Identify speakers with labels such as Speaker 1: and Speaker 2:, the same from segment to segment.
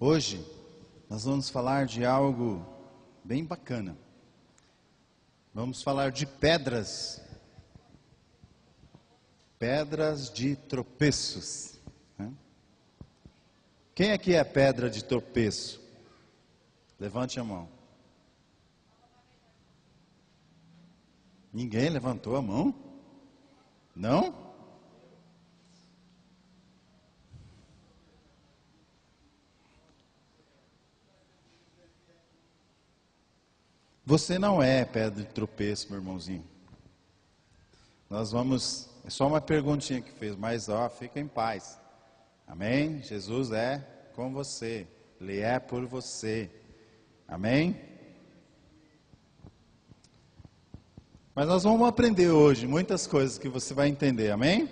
Speaker 1: Hoje nós vamos falar de algo bem bacana. Vamos falar de pedras de tropeços, né? Quem aqui é pedra de tropeço? Levante a mão. Ninguém levantou a mão? Não? Você não é pedra de tropeço, meu irmãozinho. É só uma perguntinha que fez, mas fica em paz. Amém? Jesus é com você, Ele é por você. Amém? Mas nós vamos aprender hoje muitas coisas que você vai entender, amém?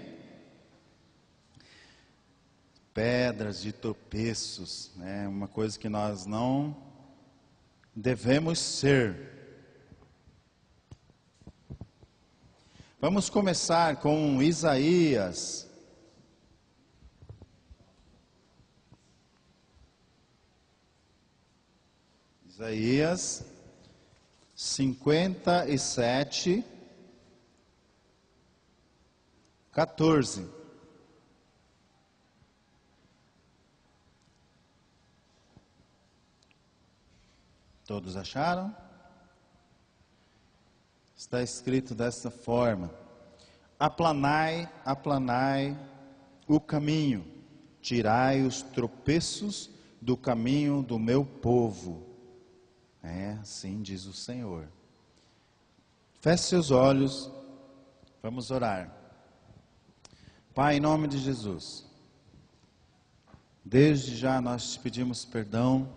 Speaker 1: Pedras de tropeços, né? Uma coisa que nós não devemos ser. Vamos começar com Isaías. Isaías 57, 14. Todos acharam? Está escrito desta forma: aplanai, aplanai o caminho, tirai os tropeços do caminho do meu povo. Assim diz o Senhor. Feche seus olhos, vamos orar. Pai, em nome de Jesus, desde já nós te pedimos perdão,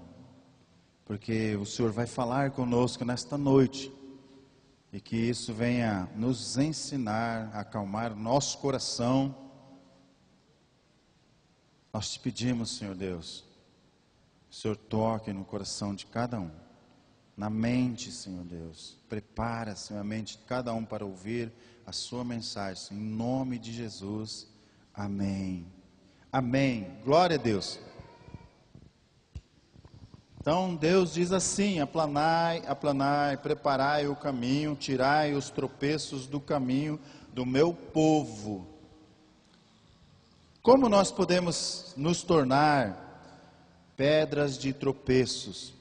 Speaker 1: porque o Senhor vai falar conosco nesta noite, e que isso venha nos ensinar, acalmar nosso coração. Nós te pedimos, Senhor Deus, o Senhor toque no coração de cada um, na mente, Senhor Deus. Prepara, Senhor, a mente de cada um para ouvir a sua mensagem, Senhor, em nome de Jesus. Amém. Amém. Glória a Deus. Então Deus diz assim: aplanai, aplanai, preparai o caminho, tirai os tropeços do caminho do meu povo. Como nós podemos nos tornar pedras de tropeços,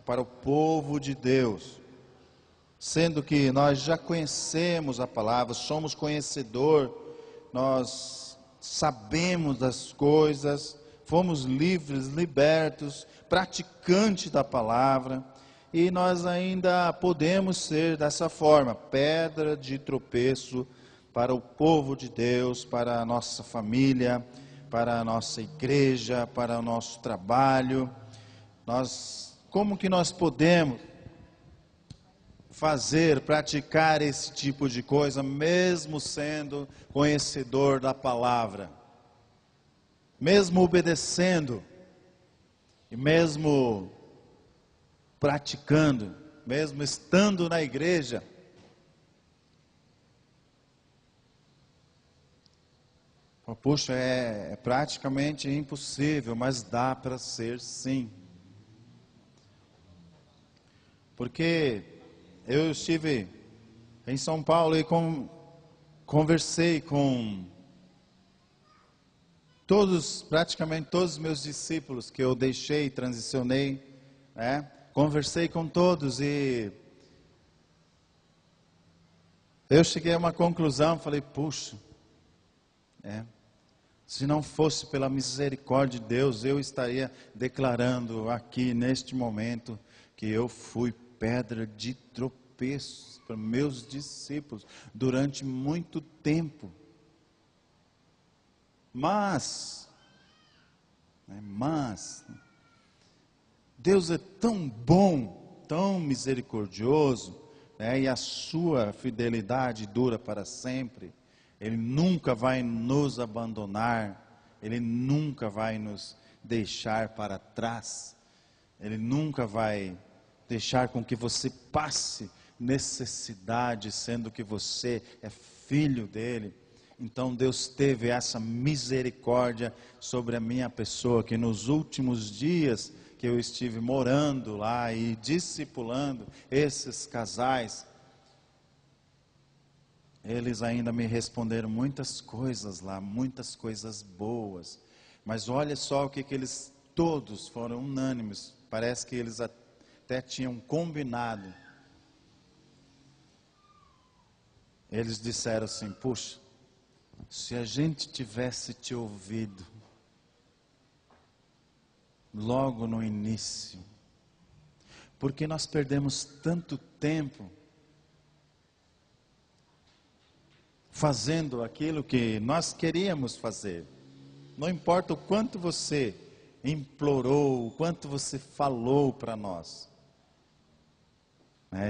Speaker 1: para o povo de Deus, sendo que nós já conhecemos a palavra, somos conhecedor, nós sabemos das coisas, fomos livres, libertos, praticantes da palavra, e nós ainda podemos ser dessa forma, pedra de tropeço para o povo de Deus, para a nossa família, para a nossa igreja, para o nosso trabalho. Como que nós podemos praticar esse tipo de coisa, mesmo sendo conhecedor da palavra, mesmo obedecendo, e mesmo praticando, mesmo estando na igreja? Puxa, é praticamente impossível, mas dá para ser sim. Porque eu estive em São Paulo e conversei com praticamente todos os meus discípulos que eu deixei, transicionei, conversei com todos e eu cheguei a uma conclusão, falei, puxa, se não fosse pela misericórdia de Deus, eu estaria declarando aqui neste momento que eu fui pedra de tropeço para meus discípulos durante muito tempo. Mas Deus é tão bom, tão misericordioso, e a sua fidelidade dura para sempre. Ele nunca vai nos abandonar, Ele nunca vai nos deixar para trás, Ele nunca vai deixar com que você passe necessidade, sendo que você é filho dele. Então Deus teve essa misericórdia sobre a minha pessoa, que nos últimos dias que eu estive morando lá e discipulando esses casais, eles ainda me responderam muitas coisas lá, muitas coisas boas. Mas olha só o que eles todos foram unânimes. Parece que eles até tinham combinado. Eles disseram assim: puxa, se a gente tivesse te ouvido logo no início, porque nós perdemos tanto tempo fazendo aquilo que nós queríamos fazer. Não importa o quanto você implorou, o quanto você falou para nós.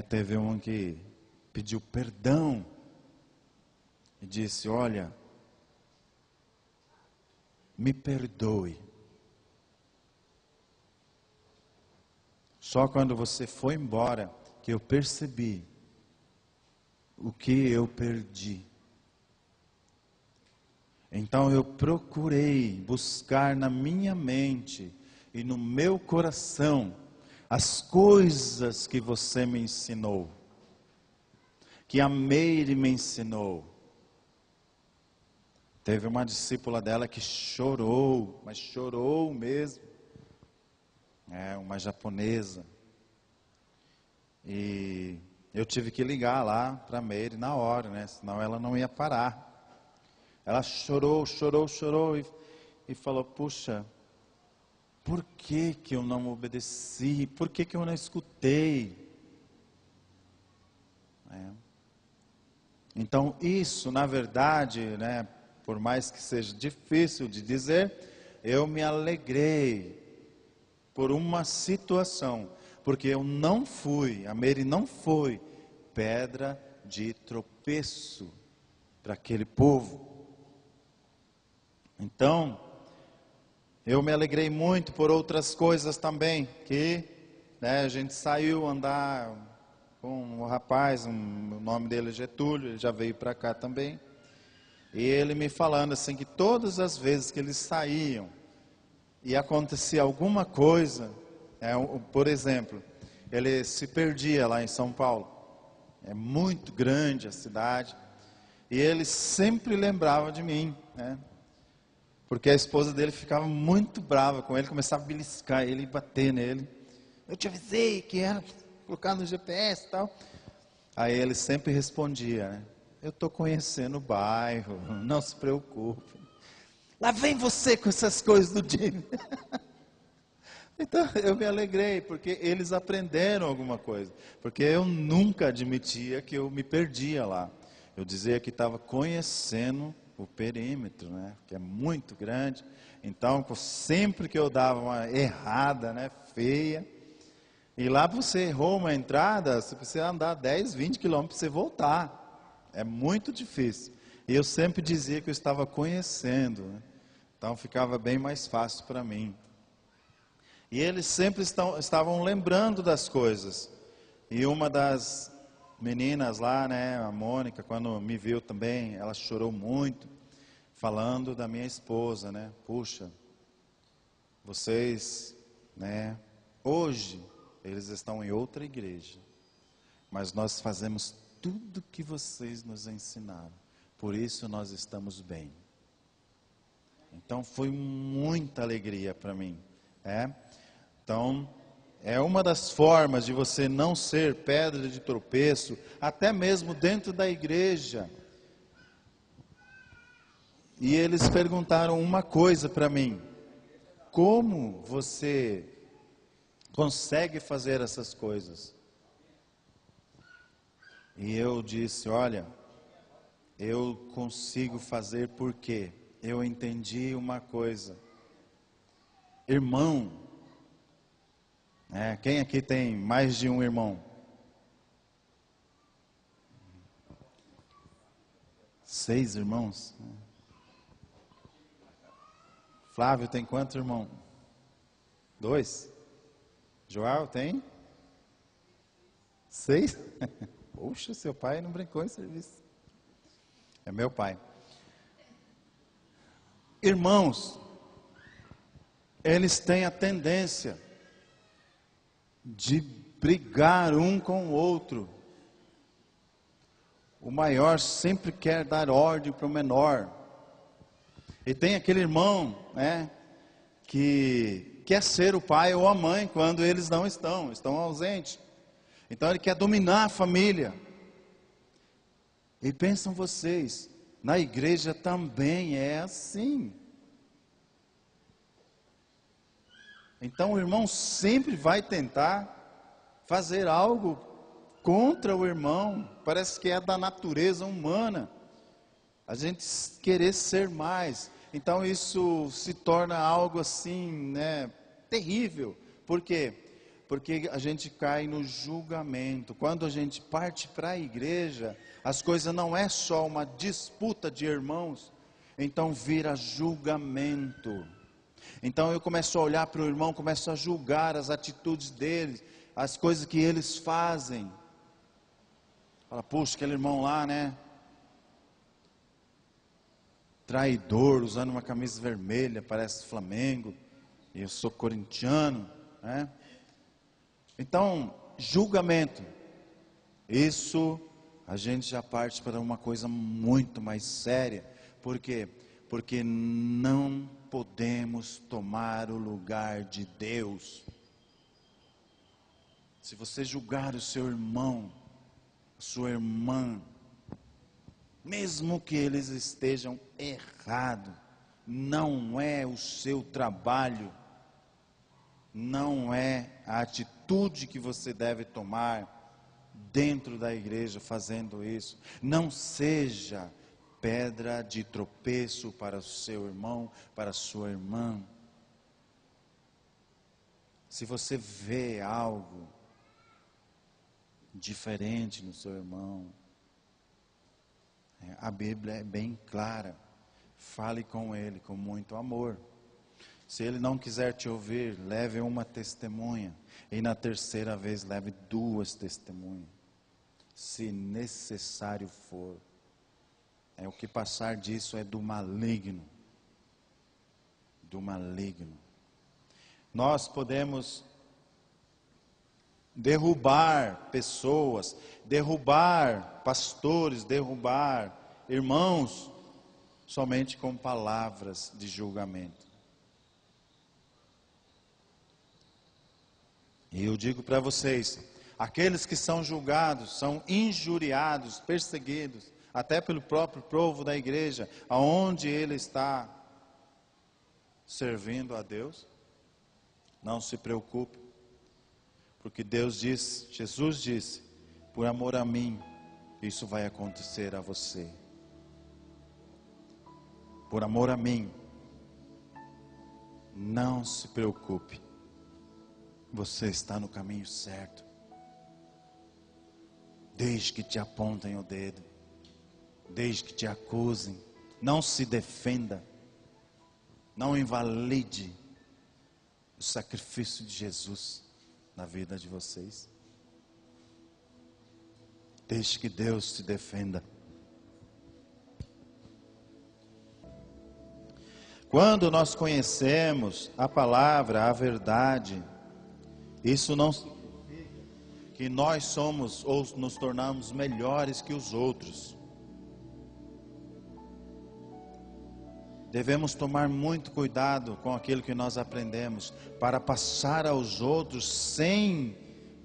Speaker 1: Teve um que pediu perdão e disse: olha, me perdoe. Só quando você foi embora que eu percebi o que eu perdi. Então eu procurei buscar na minha mente e no meu coração as coisas que você me ensinou, que a Meire me ensinou. Teve uma discípula dela que chorou, mas chorou mesmo. Uma japonesa. E eu tive que ligar lá para a Meire na hora, né? Senão ela não ia parar. Ela chorou e falou: puxa, por que eu não obedeci? Por que eu não escutei? Então isso, na verdade, né, por mais que seja difícil de dizer, eu me alegrei por uma situação, porque eu não fui, a Meire não foi pedra de tropeço para aquele povo. Então, eu me alegrei muito por outras coisas também, que a gente saiu andar com um rapaz, o nome dele é Getúlio, ele já veio para cá também, e ele me falando assim, que todas as vezes que eles saíam, e acontecia alguma coisa, por exemplo, ele se perdia lá em São Paulo, é muito grande a cidade, e ele sempre lembrava de mim, porque a esposa dele ficava muito brava com ele, começava a beliscar ele e bater nele. Eu te avisei que era colocar no GPS e tal. Aí ele sempre respondia, eu estou conhecendo o bairro, não se preocupe. Lá vem você com essas coisas do Jimmy. Então eu me alegrei, porque eles aprenderam alguma coisa. Porque eu nunca admitia que eu me perdia lá. Eu dizia que estava conhecendo o perímetro, que é muito grande. Então sempre que eu dava uma errada, feia, e lá você errou uma entrada, você precisa andar 10, 20 quilômetros para você voltar. É muito difícil. E eu sempre dizia que eu estava conhecendo, então ficava bem mais fácil para mim. E eles sempre estavam lembrando das coisas. E uma das meninas lá, a Mônica, quando me viu também, ela chorou muito, falando da minha esposa, puxa, vocês, hoje, eles estão em outra igreja, mas nós fazemos tudo que vocês nos ensinaram, por isso nós estamos bem. Então foi muita alegria para mim, Então, é uma das formas de você não ser pedra de tropeço, até mesmo dentro da igreja. E eles perguntaram uma coisa para mim: como você consegue fazer essas coisas? E eu disse: olha, eu consigo fazer porque eu entendi uma coisa. Irmão, quem aqui tem mais de um irmão? 6 irmãos? Flávio tem quantos irmãos? 2? João tem? 6? Poxa, seu pai não brincou em serviço. É meu pai. Irmãos, eles têm a tendência de brigar um com o outro. O maior sempre quer dar ordem para o menor. E tem aquele irmão, né, que quer ser o pai ou a mãe quando eles não estão ausentes. Então ele quer dominar a família. E pensam vocês, na igreja também é assim. Então o irmão sempre vai tentar fazer algo contra o irmão. Parece que é da natureza humana a gente querer ser mais. Então isso se torna algo assim, né, terrível. Por quê? Porque a gente cai no julgamento. Quando a gente parte para a igreja, as coisas não é só uma disputa de irmãos, então vira julgamento. Então eu começo a olhar para o irmão, começo a julgar as atitudes deles, as coisas que eles fazem. Fala, puxa, aquele irmão lá, né? Traidor, usando uma camisa vermelha, parece Flamengo, e eu sou corintiano, né? Então, julgamento. Isso a gente já parte para uma coisa muito mais séria. Por quê? Porque não podemos tomar o lugar de Deus. Se você julgar o seu irmão, a sua irmã, mesmo que eles estejam errados, não é o seu trabalho, não é a atitude que você deve tomar dentro da igreja fazendo isso. Não seja pedra de tropeço para o seu irmão, para a sua irmã. Se você vê algo diferente no seu irmão, a Bíblia é bem clara. Fale com ele com muito amor. Se ele não quiser te ouvir, leve uma testemunha. E na terceira vez, leve 2 testemunhas. Se necessário for. O que passar disso é do maligno. Do maligno. Nós podemos derrubar pessoas, derrubar pastores, derrubar irmãos, somente com palavras de julgamento. E eu digo para vocês, aqueles que são julgados, são injuriados, perseguidos, até pelo próprio povo da igreja, aonde ele está servindo a Deus, não se preocupe, porque Deus disse, Jesus disse, por amor a mim, isso vai acontecer a você. Por amor a mim, não se preocupe, você está no caminho certo. Desde que te apontem o dedo, desde que te acusem, não se defenda, não invalide o sacrifício de Jesus na vida de vocês. Deixe que Deus te defenda. Quando nós conhecemos a palavra, a verdade, isso não significa que nós somos ou nos tornamos melhores que os outros. Devemos tomar muito cuidado com aquilo que nós aprendemos, para passar aos outros sem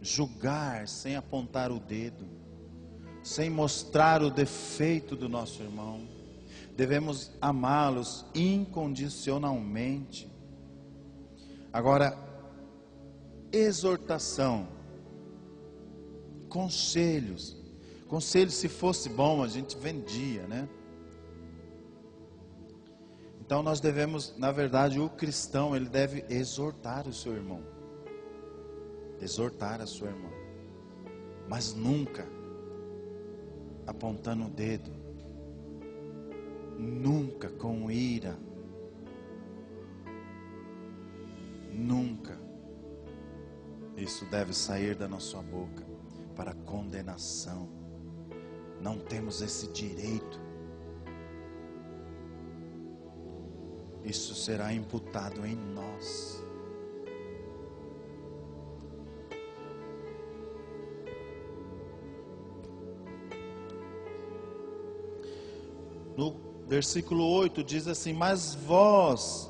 Speaker 1: julgar, sem apontar o dedo, sem mostrar o defeito do nosso irmão. Devemos amá-los incondicionalmente. Agora, exortação, conselhos. Conselho, se fosse bom, a gente vendia, né? Então nós devemos, na verdade, o cristão, ele deve exortar o seu irmão. Exortar a sua irmã. Mas nunca apontando o dedo. Nunca com ira. Nunca. Isso deve sair da nossa boca para condenação. Não temos esse direito. isso será imputado em nós. No versículo 8 diz assim: mas vós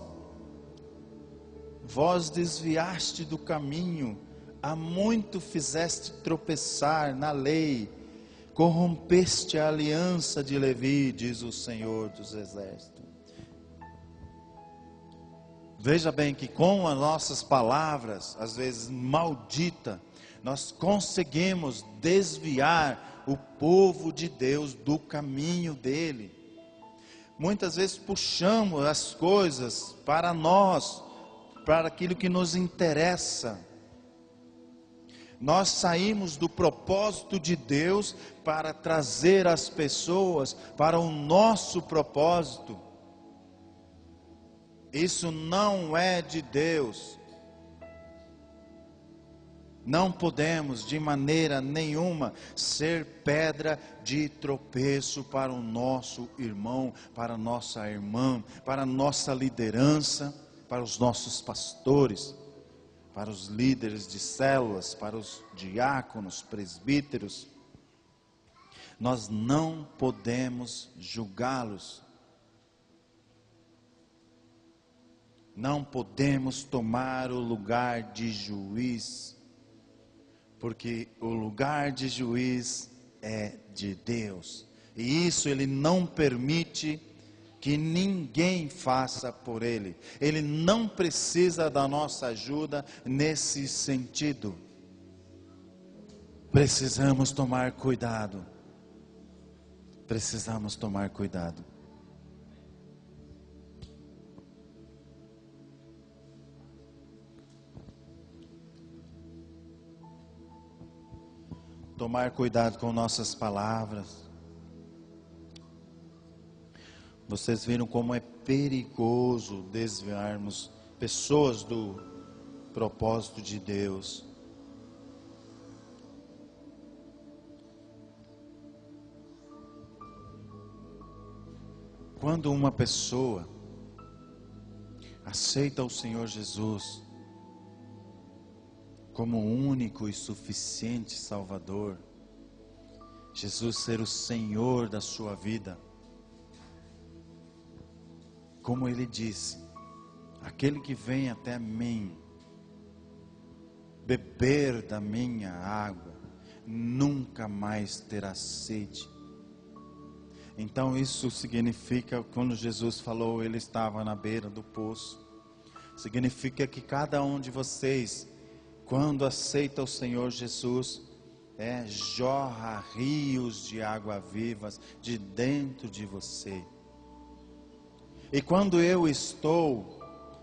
Speaker 1: desviaste do caminho, há muito fizeste tropeçar na lei, corrompeste a aliança de Levi, diz o Senhor dos Exércitos. Veja bem que com as nossas palavras, às vezes maldita, nós conseguimos desviar o povo de Deus do caminho dele. Muitas vezes puxamos as coisas para nós, para aquilo que nos interessa. Nós saímos do propósito de Deus para trazer as pessoas para o nosso propósito. Isso não é de Deus. Não podemos de maneira nenhuma ser pedra de tropeço para o nosso irmão, para a nossa irmã, para a nossa liderança, para os nossos pastores, para os líderes de células, para os diáconos, presbíteros. Nós não podemos julgá-los. Não podemos tomar o lugar de juiz, porque o lugar de juiz é de Deus. E isso Ele não permite que ninguém faça por Ele. Ele não precisa da nossa ajuda nesse sentido. Precisamos tomar cuidado. Precisamos tomar cuidado. Tomar cuidado com nossas palavras. Vocês viram como é perigoso desviarmos pessoas do propósito de Deus. Quando uma pessoa aceita o Senhor Jesus como o único e suficiente Salvador, Jesus ser o Senhor da sua vida, como Ele disse, aquele que vem até mim, beber da minha água, nunca mais terá sede. Então isso significa, quando Jesus falou, Ele estava na beira do poço, significa que cada um de vocês, quando aceita o Senhor Jesus, jorra rios de água vivas de dentro de você. E quando eu estou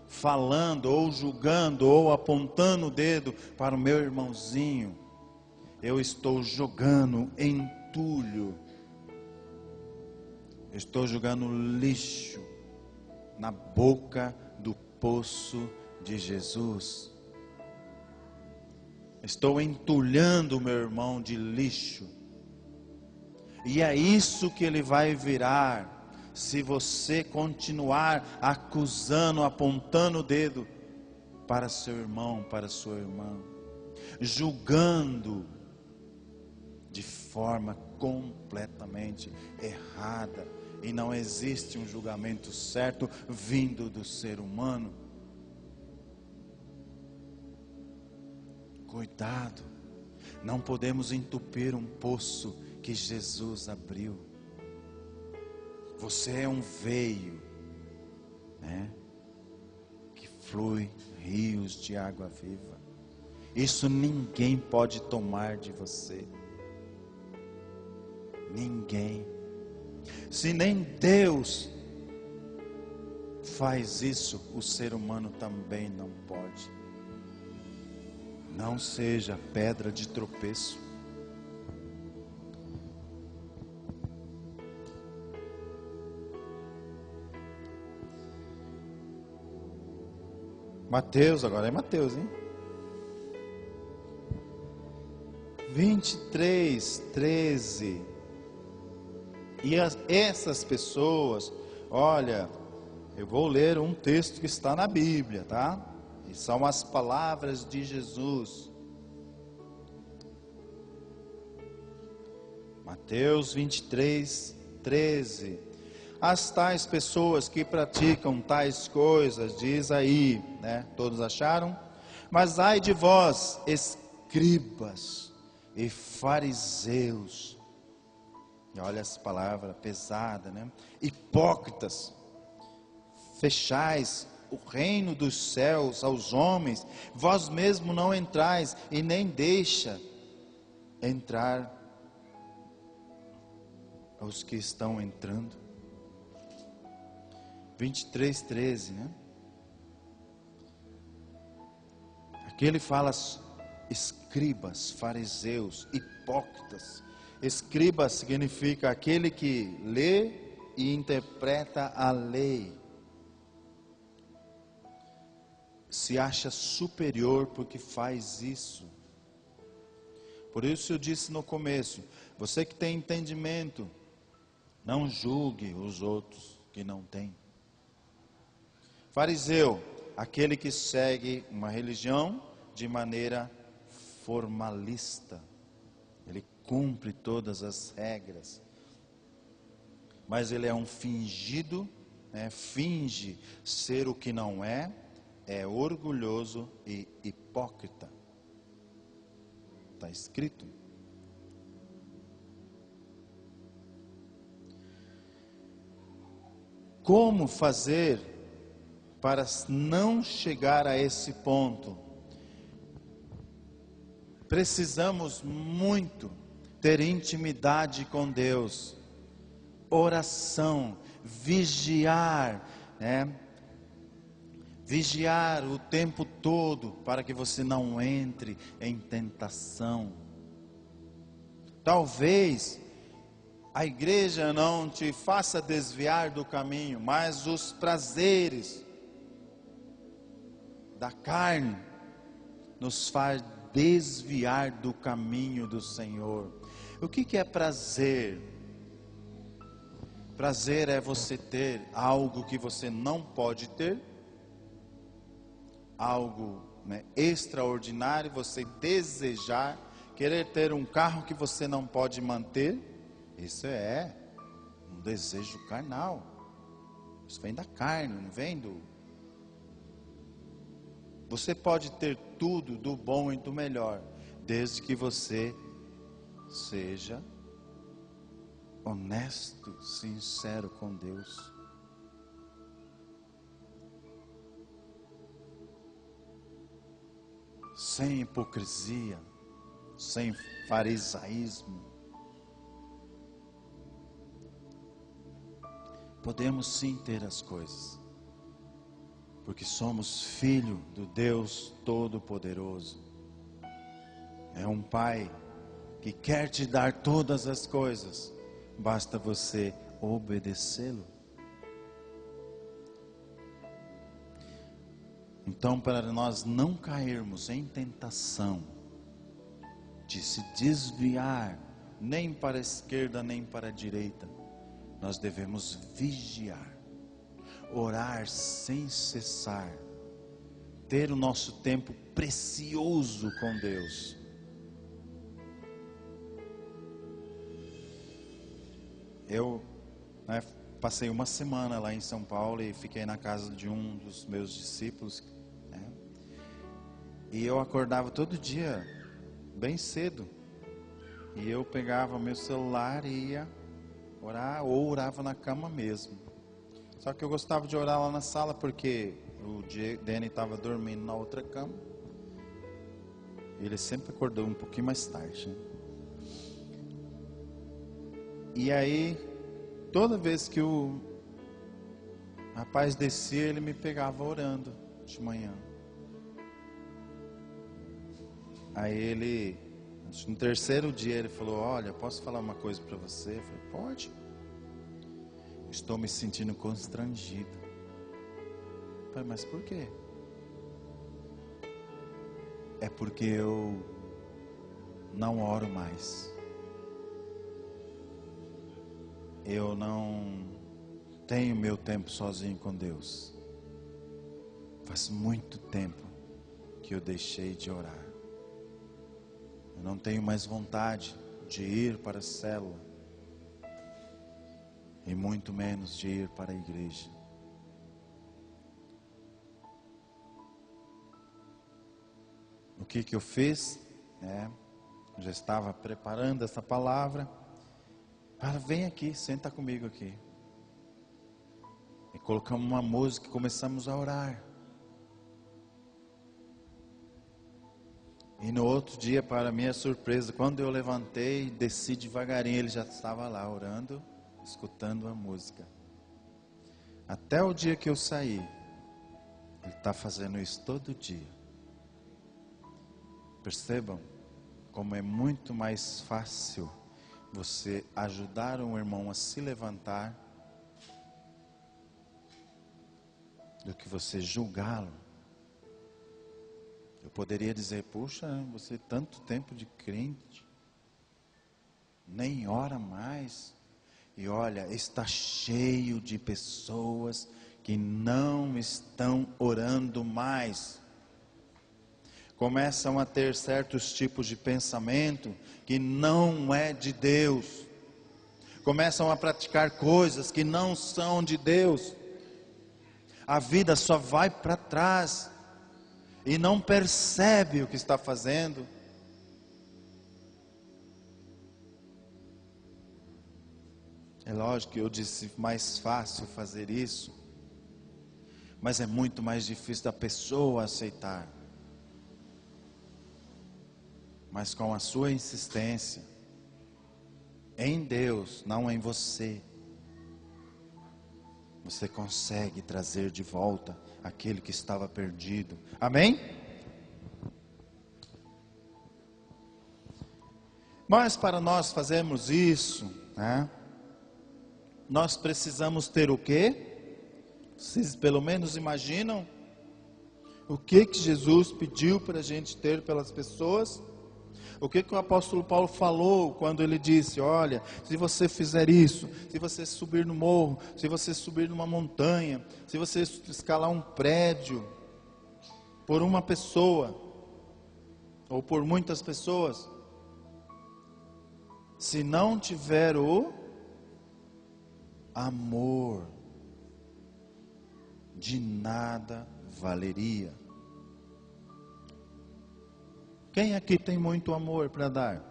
Speaker 1: falando, ou julgando, ou apontando o dedo para o meu irmãozinho, eu estou jogando entulho, estou jogando lixo na boca do poço de Jesus. Estou entulhando o meu irmão de lixo. E é isso que ele vai virar, se você continuar acusando, apontando o dedo para seu irmão, para sua irmã, julgando de forma completamente errada. E não existe um julgamento certo vindo do ser humano. Cuidado, não podemos entupir um poço que Jesus abriu. Você é um veio, que flui rios de água viva. Isso ninguém pode tomar de você. Ninguém. Se nem Deus faz isso, o ser humano também não pode. Não seja pedra de tropeço. Mateus, agora é Mateus, hein? 23:13. E essas pessoas, olha, Eu vou ler um texto que está na Bíblia, tá? E são as palavras de Jesus. Mateus 23, 13. As tais pessoas que praticam tais coisas, diz aí, né? Todos acharam? Mas ai de vós, escribas e fariseus. E olha essa palavra pesada, né? Hipócritas, fechais o reino dos céus aos homens, vós mesmo não entrais e nem deixa entrar os que estão entrando. 23, 13, né? Aqui ele fala escribas, fariseus, hipócritas. Escriba significa aquele que lê e interpreta a lei. Se acha superior porque faz isso. Por isso eu disse no começo, você que tem entendimento, não julgue os outros que não têm. Fariseu, aquele que segue uma religião de maneira formalista. Ele cumpre todas as regras. Mas ele é um fingido, né? Finge ser o que não é orgulhoso e hipócrita. Está escrito. Como fazer para não chegar a esse ponto? Precisamos muito ter intimidade com Deus, oração, vigiar, né? Vigiar o tempo todo para que você não entre em tentação. Talvez a igreja não te faça desviar do caminho, mas os prazeres da carne nos faz desviar do caminho do Senhor. O que é prazer? Prazer é você ter algo que você não pode ter, algo, né, extraordinário, você desejar, querer ter um carro que você não pode manter. Isso é um desejo carnal. Isso vem da carne, não vem do... Você pode ter tudo do bom e do melhor, desde que você seja honesto, sincero com Deus. Sem hipocrisia, sem farisaísmo. Podemos sim ter as coisas, porque somos filho do Deus Todo-Poderoso. É um Pai que quer te dar todas as coisas, basta você obedecê-lo. Então, para nós não cairmos em tentação de se desviar nem para a esquerda nem para a direita, nós devemos vigiar, orar sem cessar, ter o nosso tempo precioso com Deus. Eu, né, passei uma semana lá em São Paulo e fiquei na casa de um dos meus discípulos, né, e eu acordava todo dia bem cedo e eu pegava meu celular e ia orar, ou orava na cama mesmo. Só que eu gostava de orar lá na sala porque o Danny estava dormindo na outra cama. Ele sempre acordou um pouquinho mais tarde, né? E aí, toda vez que o rapaz descia, ele me pegava orando de manhã. Aí ele, no terceiro dia, ele falou: olha, posso falar uma coisa para você? Eu falei: pode. Estou me sentindo constrangido. Eu falei: mas por quê? É porque eu não oro mais. Eu não tenho meu tempo sozinho com Deus. Faz muito tempo que eu deixei de orar. Eu não tenho mais vontade de ir para a célula. E muito menos de ir para a igreja. O que eu fiz? Eu já estava preparando essa palavra. Vem aqui, senta comigo aqui. E colocamos uma música e começamos a orar. E no outro dia, para minha surpresa, quando eu levantei, desci devagarinho, ele já estava lá orando, escutando a música. Até o dia que eu saí, ele está fazendo isso todo dia. Percebam como é muito mais fácil você ajudar um irmão a se levantar do que você julgá-lo. Eu poderia dizer, puxa, você tanto tempo de crente, nem ora mais. E olha, está cheio de pessoas que não estão orando mais. Começam a ter certos tipos de pensamento que não é de Deus. Começam a praticar coisas que não são de Deus. A vida só vai para trás. E não percebe o que está fazendo. É lógico que eu disse mais fácil fazer isso, mas é muito mais difícil da pessoa aceitar. Mas com a sua insistência em Deus, não em você, você consegue trazer de volta aquele que estava perdido. Amém? Mas para nós fazermos isso, nós precisamos ter o quê? Vocês pelo menos imaginam o que Jesus pediu para a gente ter pelas pessoas? O que o apóstolo Paulo falou quando ele disse, olha, se você fizer isso, se você subir no morro, se você subir numa montanha, se você escalar um prédio, por uma pessoa, ou por muitas pessoas, se não tiver o amor, de nada valeria. Quem aqui tem muito amor para dar?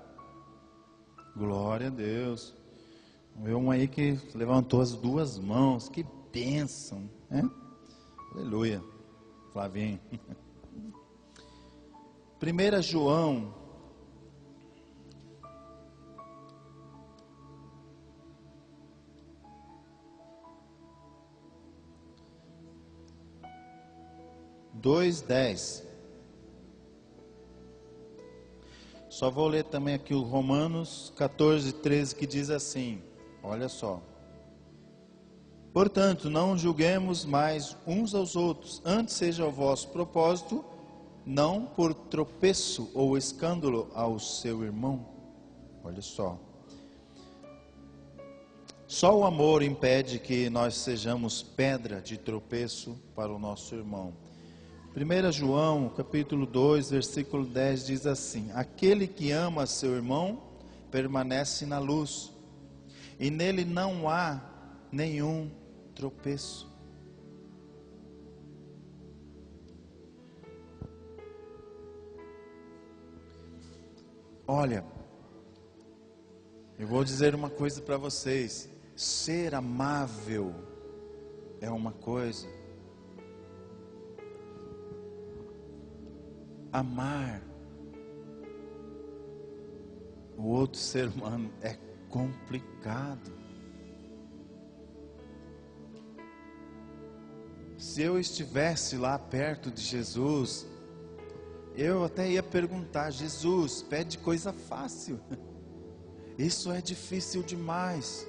Speaker 1: Glória a Deus. Vê um aí que levantou as duas mãos. Que bênção, né? Aleluia. Flavinho. 1 João 2:10. Só vou ler também aqui o Romanos 14:13, que diz assim, olha só. Portanto, não julguemos mais uns aos outros, antes seja o vosso propósito, não por tropeço ou escândalo ao seu irmão. Olha só. Só o amor impede que nós sejamos pedra de tropeço para o nosso irmão. 1 João, capítulo 2, versículo 10 diz assim: aquele que ama seu irmão permanece na luz, e nele não há nenhum tropeço. Olha, eu vou dizer uma coisa para vocês: ser amável é uma coisa, amar o outro ser humano é complicado. Se eu estivesse lá perto de Jesus, eu até ia perguntar: Jesus, pede coisa fácil, isso é difícil demais.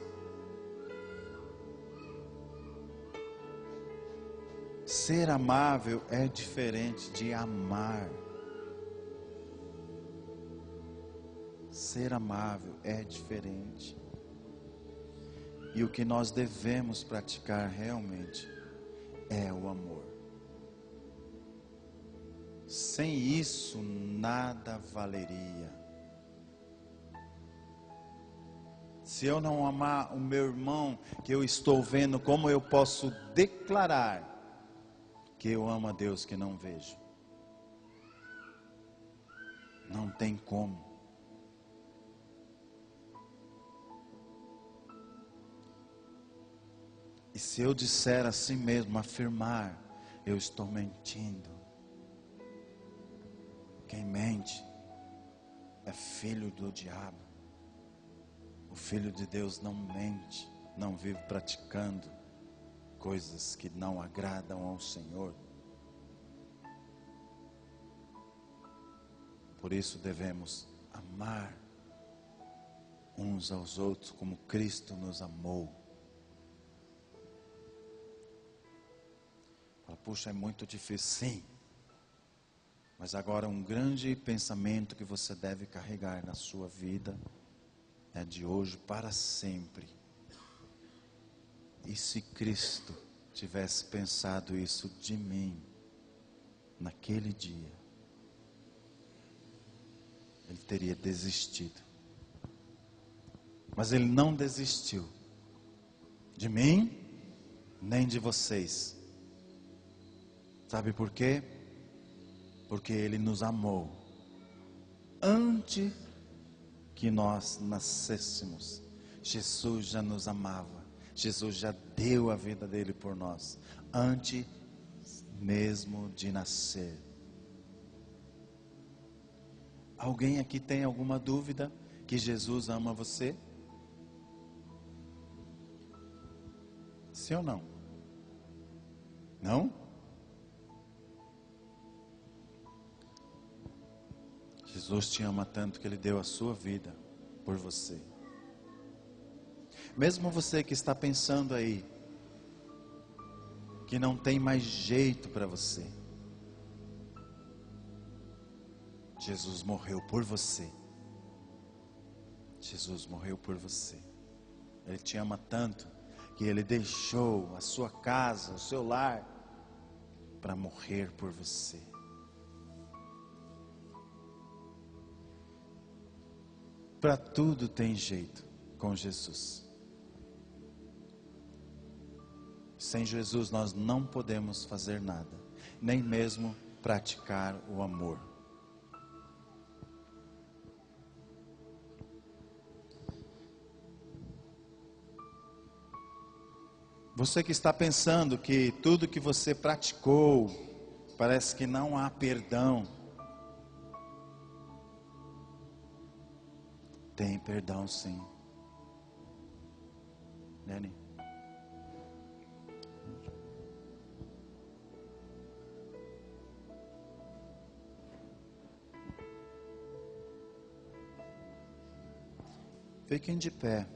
Speaker 1: Ser amável é diferente de amar. Ser amável é diferente. E o que nós devemos praticar realmente é o amor. Sem isso, nada valeria. Se eu não amar o meu irmão que eu estou vendo, como eu posso declarar que eu amo a Deus que não vejo? Não tem como. E se eu disser assim mesmo, afirmar, eu estou mentindo. Quem mente é filho do diabo. O Filho de Deus não mente, não vive praticando coisas que não agradam ao Senhor. Por isso devemos amar uns aos outros como Cristo nos amou. Fala, puxa, é muito difícil, sim. Mas agora um grande pensamento que você deve carregar na sua vida é de hoje para sempre. E se Cristo tivesse pensado isso de mim naquele dia, Ele teria desistido. Mas Ele não desistiu de mim, nem de vocês. Sabe por quê? Porque Ele nos amou antes que nós nascêssemos. Jesus já nos amava. Jesus já deu a vida dele por nós, antes mesmo de nascer. Alguém aqui tem alguma dúvida que Jesus ama você? Sim ou não? Não? Jesus te ama tanto que Ele deu a sua vida por você. Mesmo você que está pensando aí, que não tem mais jeito para você, Jesus morreu por você. Jesus morreu por você. Ele te ama tanto que Ele deixou a sua casa, o seu lar, para morrer por você. Para tudo tem jeito com Jesus. Sem Jesus nós não podemos fazer nada, nem mesmo praticar o amor. Você que está pensando que tudo que você praticou, parece que não há perdão. Tem perdão sim. Nene. Fiquem de pé.